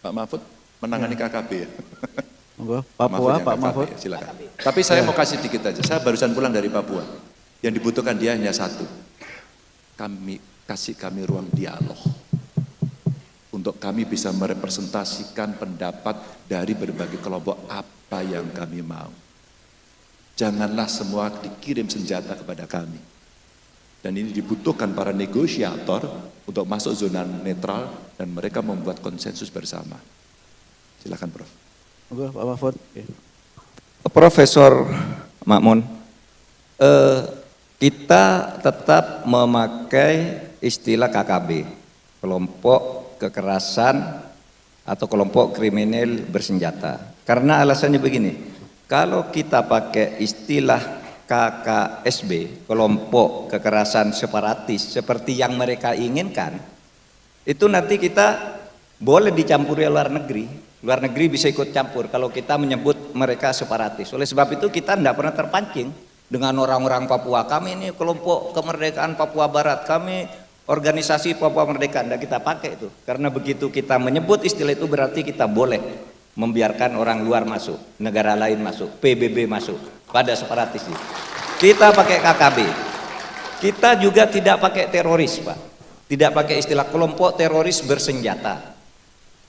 Pak Mahfud menangani KKB ya. Monggo, Papua, Pak Mahfud. Ya, silakan. Tapi saya mau kasih dikit aja. Saya barusan pulang dari Papua. Yang dibutuhkan dia hanya satu. Kasih kami ruang dialog. Untuk kami bisa merepresentasikan pendapat dari berbagai kelompok apa yang kami mau. Janganlah semua dikirim senjata kepada kami. Dan ini dibutuhkan para negosiator untuk masuk zona netral dan mereka membuat konsensus bersama. Silakan, Prof. Monggo, Pak Mahfud. Profesor Makmun, kita tetap memakai istilah KKB, kelompok kekerasan atau kelompok kriminal bersenjata. Karena alasannya begini, kalau kita pakai istilah KKSB, kelompok kekerasan separatis seperti yang mereka inginkan, itu nanti kita boleh dicampuri luar negeri. Luar negeri bisa ikut campur kalau kita menyebut mereka separatis. Oleh sebab itu kita tidak pernah terpancing dengan orang-orang Papua. Kami ini kelompok kemerdekaan Papua Barat, kami organisasi Papua Merdeka. Tidak kita pakai itu. Karena begitu kita menyebut istilah itu berarti kita boleh membiarkan orang luar masuk, negara lain masuk, PBB masuk pada separatis itu. Kita pakai KKB. Kita juga tidak pakai teroris, Pak. Tidak pakai istilah kelompok teroris bersenjata.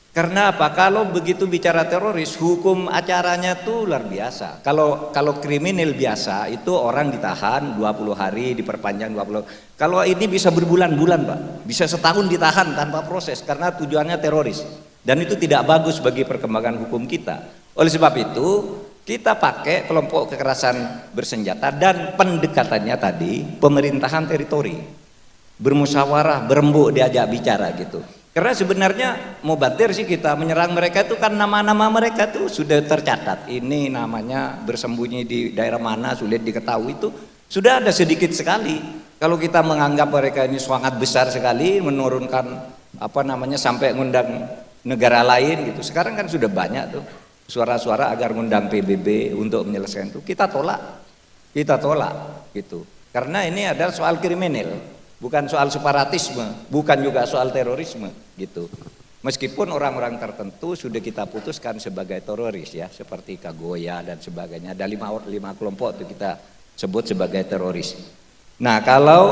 Karena apa? Kalau begitu bicara teroris, hukum acaranya tuh luar biasa. Kalau kriminal biasa itu orang ditahan 20 hari, diperpanjang 20. Kalau ini bisa berbulan-bulan, Pak. Bisa setahun ditahan tanpa proses karena tujuannya teroris. Dan itu tidak bagus bagi perkembangan hukum kita. Oleh sebab itu, kita pakai kelompok kekerasan bersenjata dan pendekatannya tadi pemerintahan teritori. Bermusyawarah, berembuk, diajak bicara gitu. Karena sebenarnya mubatir sih kita menyerang mereka itu kan nama-nama mereka itu sudah tercatat. Ini namanya bersembunyi di daerah mana sulit diketahui itu sudah ada sedikit sekali. Kalau kita menganggap mereka ini sangat besar sekali menurunkan apa namanya sampai ngundang negara lain gitu. Sekarang kan sudah banyak tuh suara-suara agar ngundang PBB untuk menyelesaikan itu. Kita tolak gitu. Karena ini adalah soal kriminal. Bukan soal separatisme, bukan juga soal terorisme gitu. Meskipun orang-orang tertentu sudah kita putuskan sebagai teroris ya, seperti Kagoya dan sebagainya. Ada lima kelompok itu kita sebut sebagai teroris. Nah, kalau